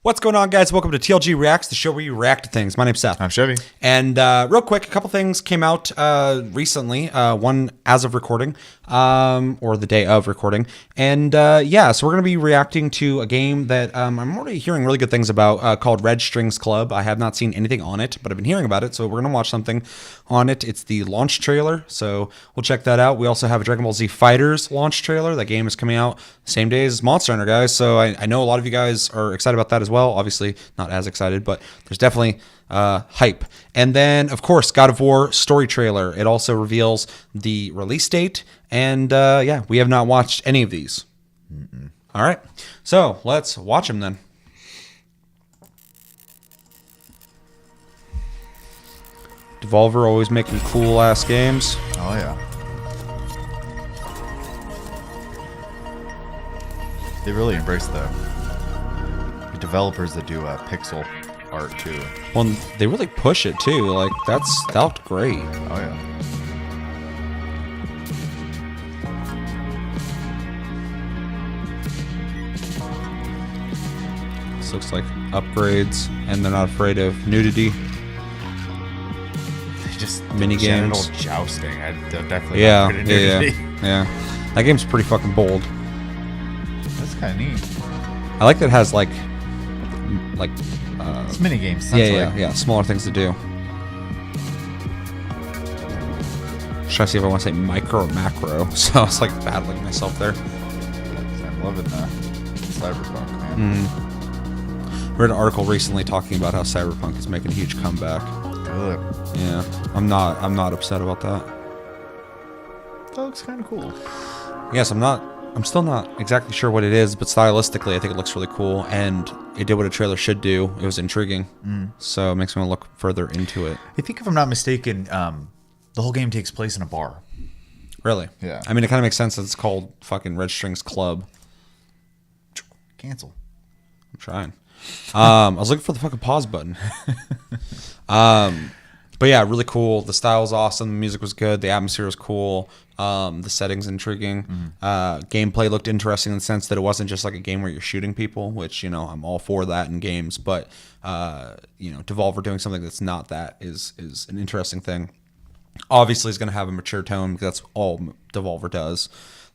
What's going on, guys? Welcome to TLG Reacts, the show where you react to things. My name's Seth. I'm Chevy. And real quick, a couple things came out recently. One as of recording, or the day of recording. And yeah, so we're going to be reacting to a game that I'm already hearing really good things about called Red Strings Club. I have not seen anything on it, but I've been hearing about it, so we're going to watch something on it. It's the launch trailer, so we'll check that out. We also have a Dragon Ball Z FighterZ launch trailer. That game is coming out the same day as Monster Hunter, guys, so I know a lot of you guys are excited about that as well. Obviously, not as excited, but there's definitely hype. And then, of course, God of War story trailer. It also reveals the release date. And yeah, we have not watched any of these. All right, so let's watch them then. Devolver always making cool ass games. Oh yeah. They really embrace the developers that do pixel art too. Well, they really push it too. Like that looked great. Oh yeah. This looks like upgrades, and they're not afraid of nudity. Just mini games, genital jousting. I definitely yeah. That game's pretty fucking bold. That's kind of neat. I like that it has like it's mini games. Yeah, smaller things to do. Just trying to see if I want to say micro or macro. So I was like battling myself there. I'm loving that Cyberpunk, man. Read an article recently talking about how Cyberpunk is making a huge comeback. Good. Yeah, I'm not upset about that. That looks kind of cool. Yes, I'm still not exactly sure what it is, but stylistically, I think it looks really cool, and it did what a trailer should do. It was intriguing, so it makes me want to look further into it. I think if I'm not mistaken, the whole game takes place in a bar. Really? Yeah. I mean, it kind of makes sense that it's called fucking Red Strings Club. Cancel. I'm trying. I was looking for the fucking pause button. But yeah, really cool. The style was awesome. The music was good. The atmosphere was cool. The setting's intriguing. Gameplay looked interesting in the sense that it wasn't just like a game where you're shooting people, which, you know, I'm all for that in games. But, you know, Devolver doing something that's not that is an interesting thing. Obviously, it's going to have a mature tone because that's all Devolver does.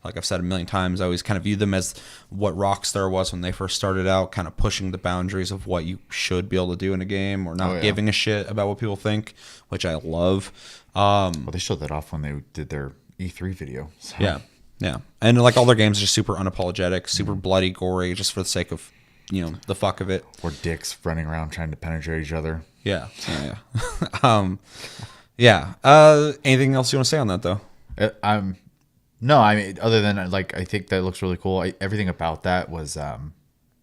Like I've said a million times, I always kind of view them as what Rockstar was when they first started out, kind of pushing the boundaries of what you should be able to do in a game or not giving a shit about what people think, which I love. Well, they showed that off when they did their E3 video. So. Yeah. And like all their games are just super unapologetic, super bloody, gory, just for the sake of, you know, the fuck of it. Or dicks running around trying to penetrate each other. Yeah. Anything else you want to say on that, though? No, I mean, other than like, I think that looks really cool. Everything about that was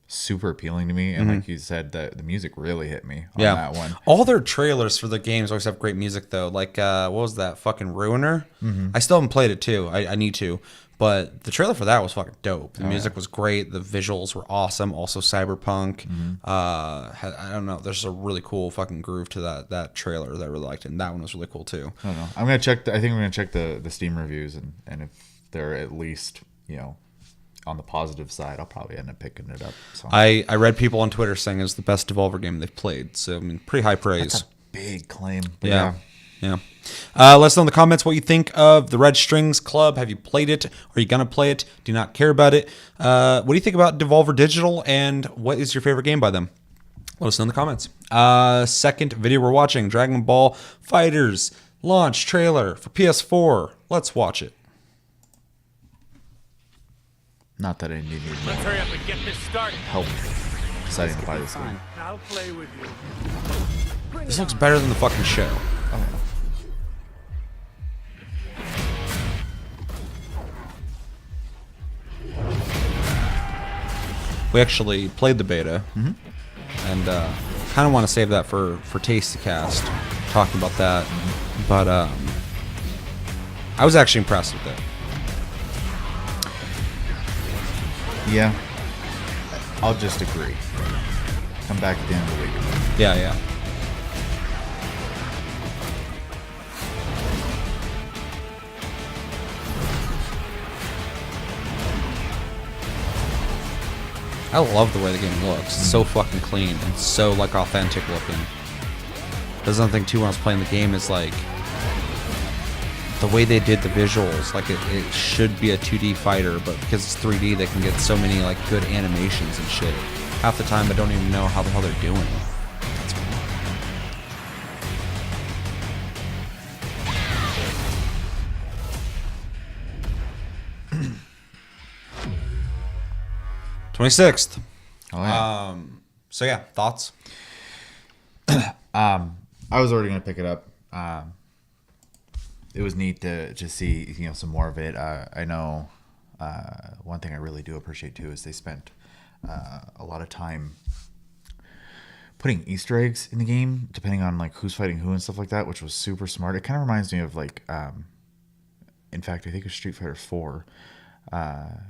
super appealing to me, and like you said, the music really hit me on that one. All their trailers for the games always have great music, though. Like, what was that? Fucking Ruiner. I still haven't played it too. I need to, but the trailer for that was fucking dope. The music was great. The visuals were awesome. Also, cyberpunk. I don't know. There's a really cool fucking groove to that trailer that I really liked, and that one was really cool too. I don't know. I'm gonna check. I think I'm gonna check the Steam reviews, and if they're at least, you know, on the positive side, I'll probably end up picking it up. So. I read people on Twitter saying it's the best Devolver game they've played. So I mean, pretty high praise. That's a big claim. Yeah. Let us know in the comments what you think of the Red Strings Club. Have you played it? Are you gonna play it? Do you not care about it? What do you think about Devolver Digital? And what is your favorite game by them? Let us know in the comments. Second video we're watching, Dragon Ball FighterZ launch trailer for PS4. Let's watch it. Not that I need Let's hurry up and get this started. help deciding to buy this game. I'll play with you. This looks better than the fucking show. We actually played the beta, and kind of want to save that for Tastycast, talking about that. But I was actually impressed with it. Yeah, I'll just agree. Come back at the end of the week. Yeah. I love the way the game looks. It's so fucking clean and so like authentic looking. There's another thing too when I was playing the game is like the way they did the visuals. Like it should be a 2D fighter, but because it's 3D, they can get so many like good animations and shit. Half the time, I don't even know how the hell they're doing it. That's cool. '26th. Oh, yeah. So yeah, thoughts? I was already gonna pick it up. It was neat to see some more of it. I know one thing I really do appreciate too is they spent a lot of time putting Easter eggs in the game, depending on like who's fighting who and stuff like that, which was super smart. It kind of reminds me of like, in fact, I think of Street Fighter 4.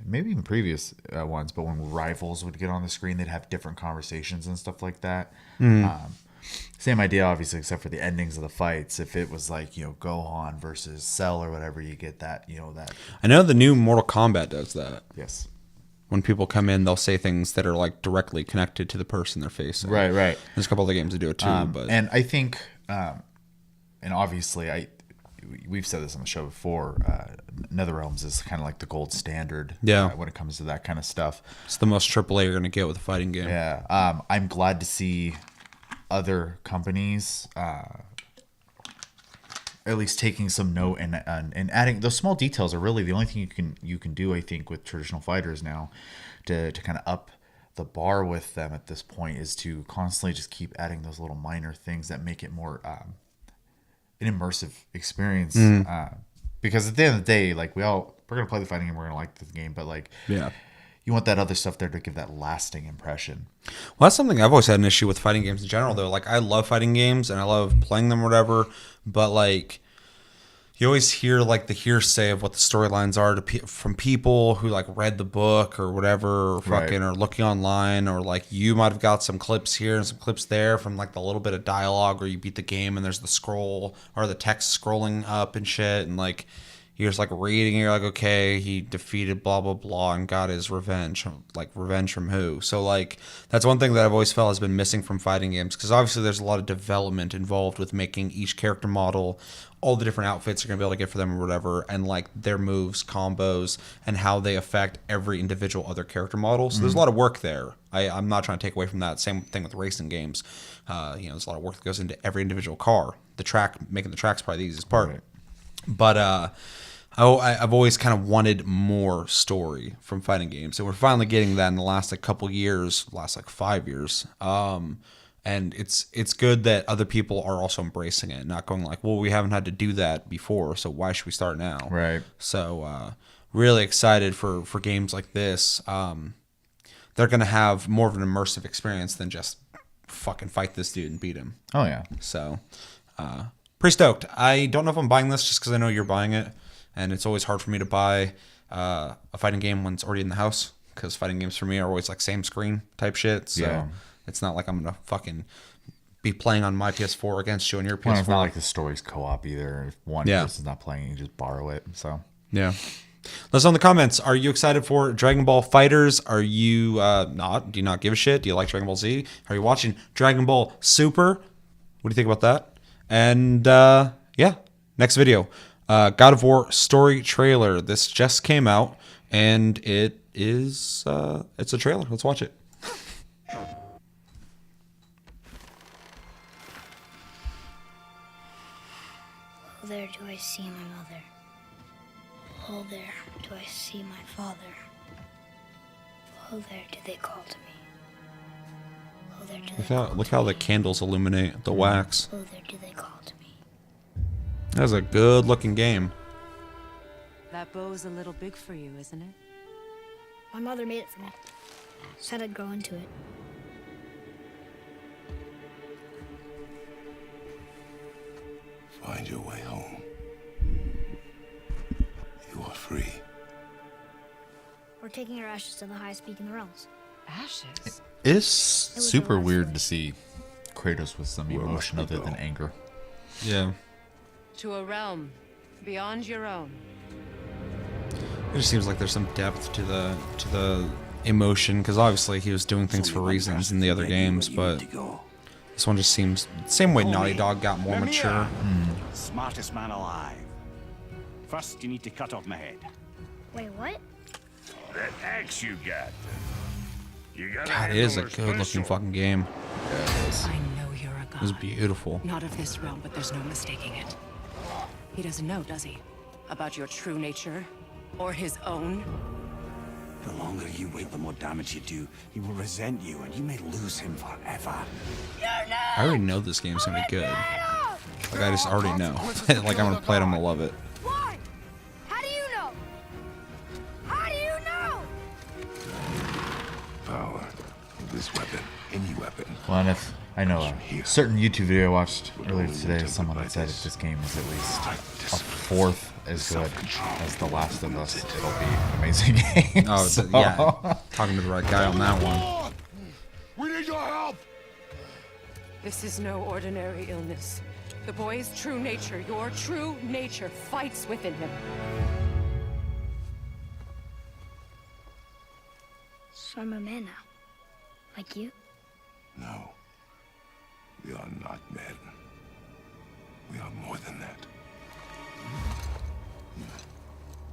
Maybe even previous ones, but when rivals would get on the screen, they'd have different conversations and stuff like that. Same idea, obviously, except for the endings of the fights. If it was like Gohan versus Cell or whatever, you get that that. I know the new Mortal Kombat does that. Yes. When people come in, they'll say things that are like directly connected to the person they're facing. Right. There's a couple other games that do it too, but and I think, and obviously, we've said this on the show before. NetherRealms is kind of like the gold standard. When it comes to that kind of stuff. It's the most AAA you're gonna get with a fighting game. Yeah. I'm glad to see other companies at least taking some note and adding those small details are really the only thing you can do, I think, with traditional fighters now to kind of up the bar with them at this point is to constantly just keep adding those little minor things that make it more an immersive experience. Because at the end of the day, like we're gonna play the fighting game, we're gonna like the game, but like you want that other stuff there to give that lasting impression. Well, that's something I've always had an issue with fighting games in general, though. Like, I love fighting games and I love playing them or whatever, but like, you always hear like the hearsay of what the storylines are from people who like read the book or whatever, or fucking or looking online, or like you might have got some clips here and some clips there from like the little bit of dialogue, or you beat the game and there's the scroll or the text scrolling up and shit, and like you're just like reading, and you're like, okay, he defeated blah blah blah and got his revenge. Like, revenge from who? So like that's one thing that I've always felt has been missing from fighting games, because obviously there's a lot of development involved with making each character model, all the different outfits you're gonna be able to get for them or whatever, and like their moves, combos, and how they affect every individual other character model. So there's a lot of work there. I'm not trying to take away from that. Same thing with racing games. There's a lot of work that goes into every individual car. The track, making the track's probably the easiest part. But I've always kind of wanted more story from fighting games, and we're finally getting that in the last like couple years, last like 5 years. And it's good that other people are also embracing it, not going like, well, we haven't had to do that before, so why should we start now? Right. So really excited for games like this. They're gonna have more of an immersive experience than just fucking fight this dude and beat him. Oh yeah. So pretty stoked. I don't know if I'm buying this just because I know you're buying it, and it's always hard for me to buy a fighting game when it's already in the house, because fighting games for me are always like same screen type shit. So it's not like I'm gonna fucking be playing on my PS4 against you on your PS4. Well, it's not like the story's co-op either. If one person's not playing, you can just borrow it. So yeah. Let us know in the comments. Are you excited for Dragon Ball FighterZ? Are you not? Do you not give a shit? Do you like Dragon Ball Z? Are you watching Dragon Ball Super? What do you think about that? And next video, God of War story trailer. This just came out, and it is it's a trailer. Let's watch it. Oh, there do I see my mother. Oh, there do I see my father. Oh, there do they call to me. Oh, there do they call Look to how me. the candles illuminate the wax. Oh, there do they call to me. That's a good looking game. That bow's a little big for you, isn't it? My mother made it for me. Said I'd grow into it. Find your way home. You are free. We're taking our ashes to the highest peak in the realms. Ashes? It's was super the last weird one. to see Kratos with some Where emotion must we other than go? anger. Yeah. To a realm beyond your own. It just seems like there's some depth to the emotion, because obviously he was doing things for reasons in the other games, but this one just seems same way Naughty Dog got more mature. Smartest man alive. First, you need to cut off my head. Wait, what? That axe you got. You got God, it is a good looking fucking game. I know you're a god. It was beautiful. Not of this realm, but there's no mistaking it. He doesn't know, does he? About your true nature? Or his own? The longer you wait, the more damage you do. He will resent you, and you may lose him forever. I already know this game's gonna be good. Like, I just already know. Like, I'm gonna play it, I'm gonna love it. Why? How do you know? How do you know? Power. This weapon. Any weapon. Well, and if I know a certain YouTube video I watched earlier today, someone had said if this game is at least a fourth as good as The Last of Us, it'll be an amazing game. Oh, yeah. Talking to the right guy on that one. We need your help. This is no ordinary illness. The boy's true nature, your true nature, fights within him. So I'm a man now. Like you? No. We are not men. We are more than that.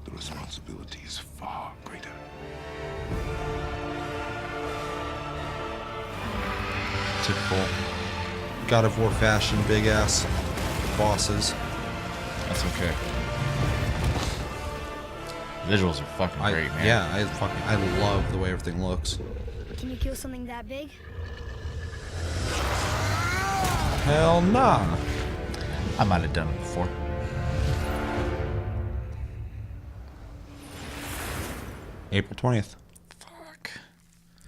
The responsibility is far greater. Typical God of War fashion, big ass bosses. That's okay. Visuals are fucking great, man. Yeah, I love the way everything looks. Can you kill something that big? Hell nah. I might have done it before. April 20th. Fuck.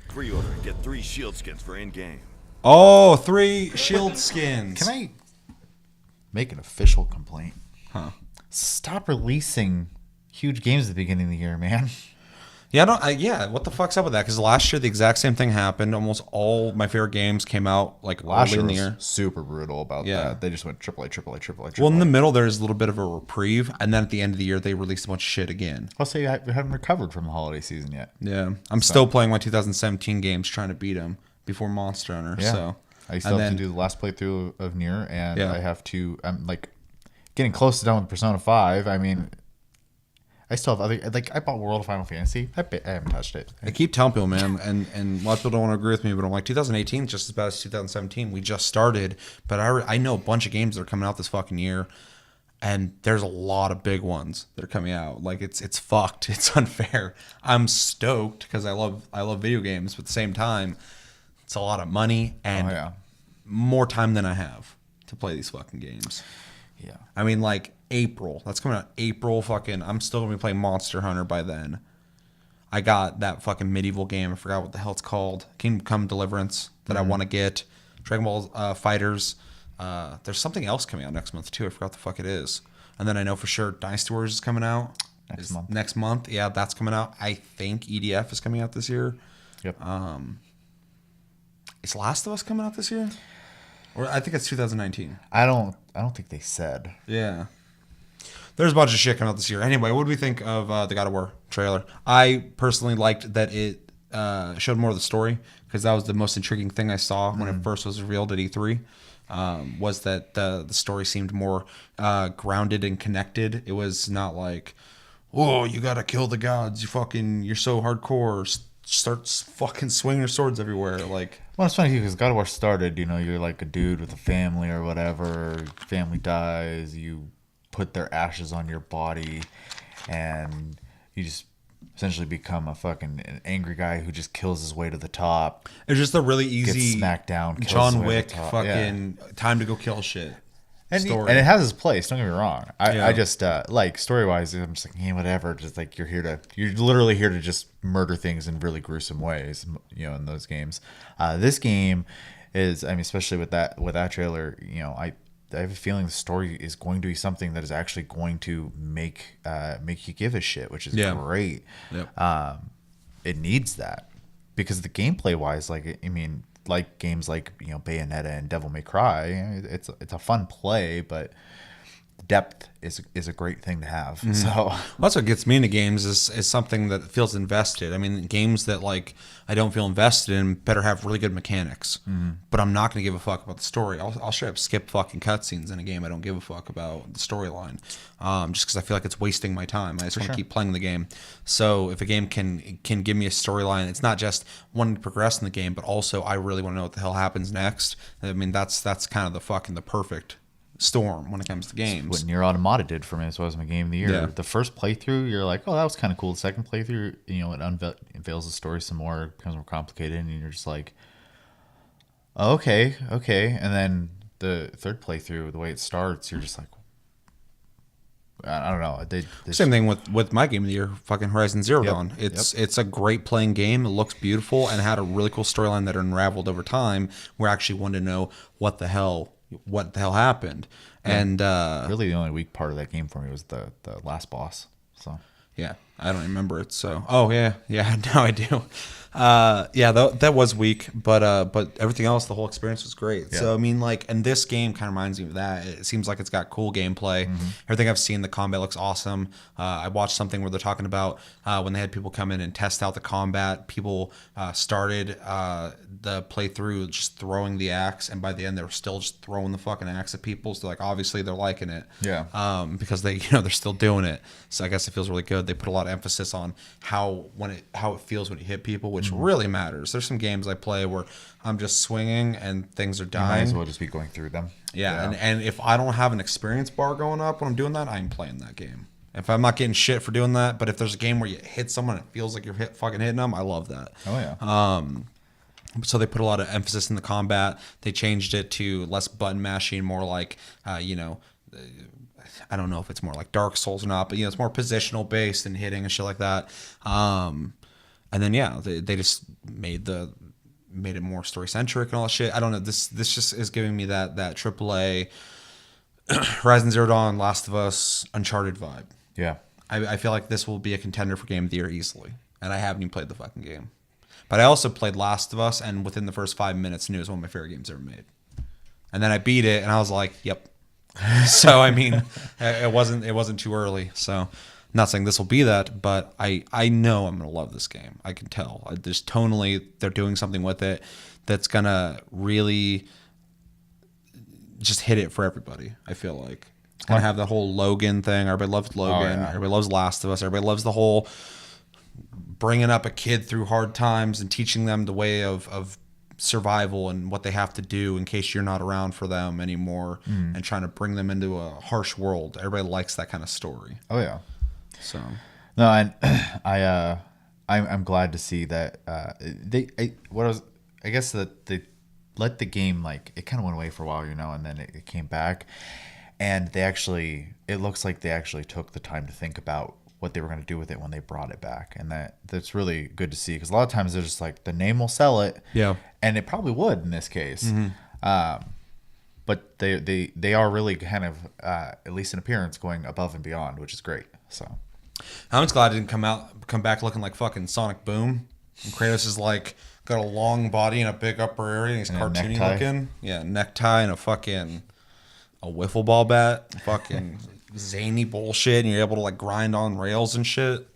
Pre-order. Get 3 shield skins for in-game. Oh, 3 shield skins. Can I make an official complaint? Huh. Stop releasing huge games at the beginning of the year, man. Yeah, what the fuck's up with that? Because last year the exact same thing happened. Almost all my favorite games came out like Last early year in the was year. super brutal about Yeah. that. They just went AAA. Well, in the middle there's a little bit of a reprieve, and then at the end of the year they released a bunch of shit again. I'll say we haven't recovered from the holiday season yet. Yeah, I'm still playing my 2017 games, trying to beat them before Monster Hunter. Yeah. So I still and have then- to do the last playthrough of Nier, and Yeah. I have to. I'm like getting close to done with Persona 5. I mean, I still have other. Like I bought World of Final Fantasy. I haven't touched it. I keep telling people, man, and a lot of people don't want to agree with me, but I'm like, 2018 is just as bad as 2017. We just started, but I know a bunch of games that are coming out this fucking year, and there's a lot of big ones that are coming out. Like it's fucked. It's unfair. I'm stoked because I love video games, but at the same time, it's a lot of money and Oh, yeah. more time than I have to play these fucking games. Yeah. I mean, like April. That's coming out April. Fucking, I'm still gonna be playing Monster Hunter by then. I got that fucking medieval game. I forgot what the hell it's called. Kingdom Come Deliverance that I want to get. Dragon Ball FighterZ. There's something else coming out next month too. I forgot what the fuck it is. And then I know for sure Dynasty Warriors is coming out next month. Yeah, that's coming out. I think EDF is coming out this year. Yep. Is Last of Us coming out this year? Or I think it's 2019. I don't think they said. Yeah. There's a bunch of shit coming out this year. Anyway, what do we think of the God of War trailer? I personally liked that it showed more of the story, because that was the most intriguing thing I saw when it first was revealed at E3. Was that the story seemed more grounded and connected. It was not like, oh, you gotta kill the gods. You're so hardcore. Starts fucking swinging your swords everywhere. Like, Well, it's funny because God of War started, you're like a dude with a family or whatever. Family dies, you put their ashes on your body, and you just essentially become a fucking an angry guy who just kills his way to the top. it's just a really Gets easy smacked down, kills his John way to Wick the top. fucking time to go kill shit. And, story. and it has its place. Don't get me wrong. Yeah. I just like story wise, I'm just like, yeah, whatever. Just like you're literally here to just murder things in really gruesome ways. In those games. This game is, I mean, especially with that trailer, I have a feeling the story is going to be something that is actually going to make you give a shit, which is great. Yep. It needs that because the gameplay wise, like, I mean, like games like Bayonetta and Devil May Cry, it's a fun play, but depth is a great thing to have. Mm-hmm. So Well, that's what gets me into games is something that feels invested. I mean, games that like I don't feel invested in better have really good mechanics, but I'm not going to give a fuck about the story. I'll straight up skip fucking cutscenes in a game. I don't give a fuck about the storyline, just because I feel like it's wasting my time. I just want to keep playing the game. So if a game can give me a storyline, it's not just wanting to progress in the game, but also I really want to know what the hell happens next. I mean, that's kind of the perfect storm when it comes to games. what Nier Automata did for me as well as my game of the year. Yeah. The first playthrough, you're like, oh, that was kind of cool. The second playthrough, it unveils the story some more, it becomes more complicated, and you're just like, oh, okay. And then the third playthrough, the way it starts, you're just like, I don't know. Same thing with my game of the year, fucking Horizon Zero Dawn. It's a great playing game. It looks beautiful and had a really cool storyline that unraveled over time. Where I actually wanted to know what the hell happened. And really the only weak part of that game for me was the last boss. So yeah, I don't remember it. So yeah, now I do. That was weak, but everything else, the whole experience was great. Yeah. So I mean, like, and this game kind of reminds me of that. It seems like it's got cool gameplay. Everything I've seen, the combat looks awesome. I watched something where they're talking about when they had people come in and test out the combat. People started the playthrough just throwing the axe, and by the end they were still just throwing the fucking axe at people. So like, obviously they're liking it. Yeah. Because they they're still doing it. So I guess it feels really good. They put a lot of emphasis on how it feels when you hit people, which really matters. There's some games I play where I'm just swinging and things are You might dying. as well just be going through them. Yeah. And if I don't have an experience bar going up when I'm doing that, I'm playing that game. If I'm not getting shit for doing that, but if there's a game where you hit someone and it feels like you're fucking hitting them, I love that. Oh yeah. So they put a lot of emphasis in the combat. They changed it to less button mashing, more like, I don't know if it's more like Dark Souls or not, but it's more positional based and hitting and shit like that. And then they just made it more story centric and all that shit. I don't know. This just is giving me that AAA Horizon Zero Dawn, Last of Us, Uncharted vibe. Yeah. I feel like this will be a contender for Game of the Year easily, and I haven't even played the fucking game. But I also played Last of Us, and within the first 5 minutes, knew it was one of my favorite games ever made. And then I beat it, and I was like, "Yep." So I mean, it wasn't too early. So, not saying this will be that, but I know I'm gonna love this game. I can tell. Just tonally, they're doing something with it that's gonna really just hit it for everybody. I feel like it's gonna have the whole Logan thing. Everybody loves Logan. Everybody loves Last of Us. Everybody loves the whole bringing up a kid through hard times and teaching them the way of survival and what they have to do in case you're not around for them anymore, and trying to bring them into a harsh world. Everybody likes that kind of story. Oh yeah. So No, and I'm glad to see that I guess that they let the game, like, it kind of went away for a while, and then it came back, and it looks like they actually took the time to think about what they were going to do with it when they brought it back, and that's really good to see, because a lot of times they're just like, the name will sell it, and it probably would in this case, but they are really kind of at least in appearance going above and beyond, which is great. So I'm just glad it didn't come back looking like fucking Sonic Boom. And Kratos is like got a long body and a big upper area, and he's cartoony looking. Yeah, necktie and a wiffle ball bat. Fucking zany bullshit, and you're able to like grind on rails and shit.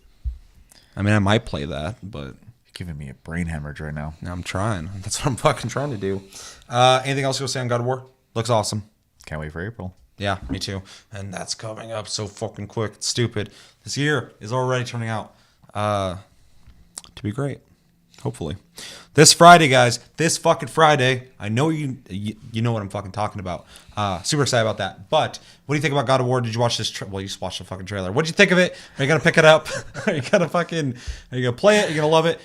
I mean, I might play that, but you're giving me a brain hemorrhage right now. I'm trying. That's what I'm fucking trying to do. Anything else you'll say on God of War? Looks awesome. Can't wait for April. Yeah, me too. And that's coming up so fucking quick. It's stupid. This year is already turning out to be great. Hopefully. This Friday, guys. This fucking Friday. I know you know what I'm fucking talking about. Super excited about that. But what do you think about God of War? Did you watch this? Well, you just watched the fucking trailer. What did you think of it? Are you going to pick it up? Are you going to play it? Are you going to love it?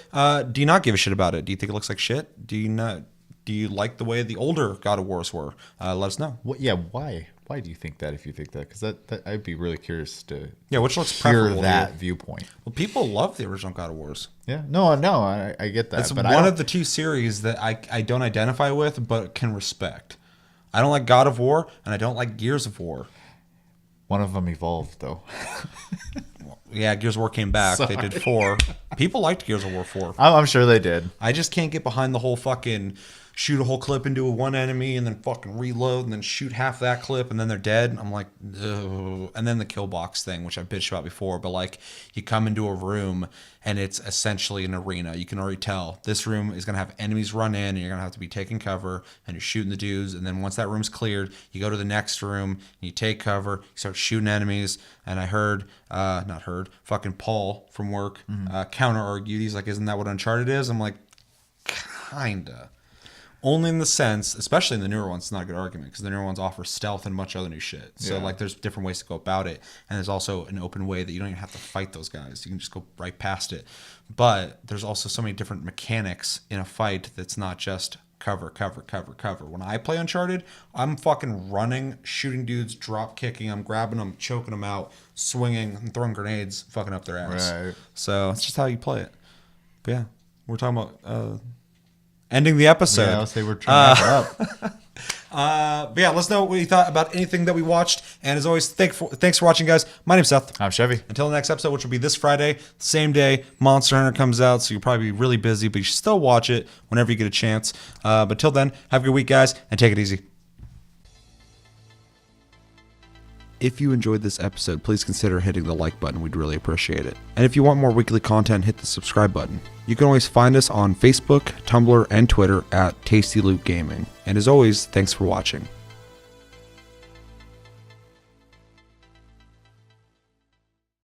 Do you not give a shit about it? Do you think it looks like shit? Do you like the way the older God of Wars were? Let us know. Why? Why do you think that, if you think that? Because that I'd be really curious to which looks hear preferable that to you. viewpoint. Well, people love the original God of Wars. Yeah. No, I get that. It's but one of the two series that I don't identify with, but can respect. I don't like God of War, and I don't like Gears of War. One of them evolved, though. Yeah, Gears of War came back. Sorry. They did 4. People liked Gears of War 4. I'm sure they did. I just can't get behind the whole fucking shoot a whole clip into one enemy and then fucking reload and then shoot half that clip and then they're dead. I'm like, ugh. And then the kill box thing, which I've bitched about before, but like you come into a room and it's essentially an arena. You can already tell this room is going to have enemies run in and you're going to have to be taking cover and you're shooting the dudes. And then once that room's cleared, you go to the next room and you take cover, you start shooting enemies. And I heard, fucking Paul from work counter argue. He's like, isn't that what Uncharted is? I'm like, kinda. Only in the sense, especially in the newer ones, it's not a good argument because the newer ones offer stealth and a bunch of other new shit. So like there's different ways to go about it. And there's also an open way that you don't even have to fight those guys. You can just go right past it. But there's also so many different mechanics in a fight that's not just cover. When I play Uncharted, I'm fucking running, shooting dudes, drop kicking them, grabbing them, choking them out, swinging, and throwing grenades, fucking up their ass. Right. So it's just how you play it. But yeah, we're talking about ending the episode. Yeah, I'll say we're trying to wrap up. But yeah, let us know what you thought about anything that we watched. And as always, thanks for watching, guys. My name's Seth. I'm Chevy. Until the next episode, which will be this Friday, the same day Monster Hunter comes out, so you'll probably be really busy, but you should still watch it whenever you get a chance. But till then, have a good week, guys, and take it easy. If you enjoyed this episode, please consider hitting the like button. We'd really appreciate it. And if you want more weekly content, hit the subscribe button. You can always find us on Facebook, Tumblr, and Twitter at Tasty Loot Gaming. And as always, thanks for watching.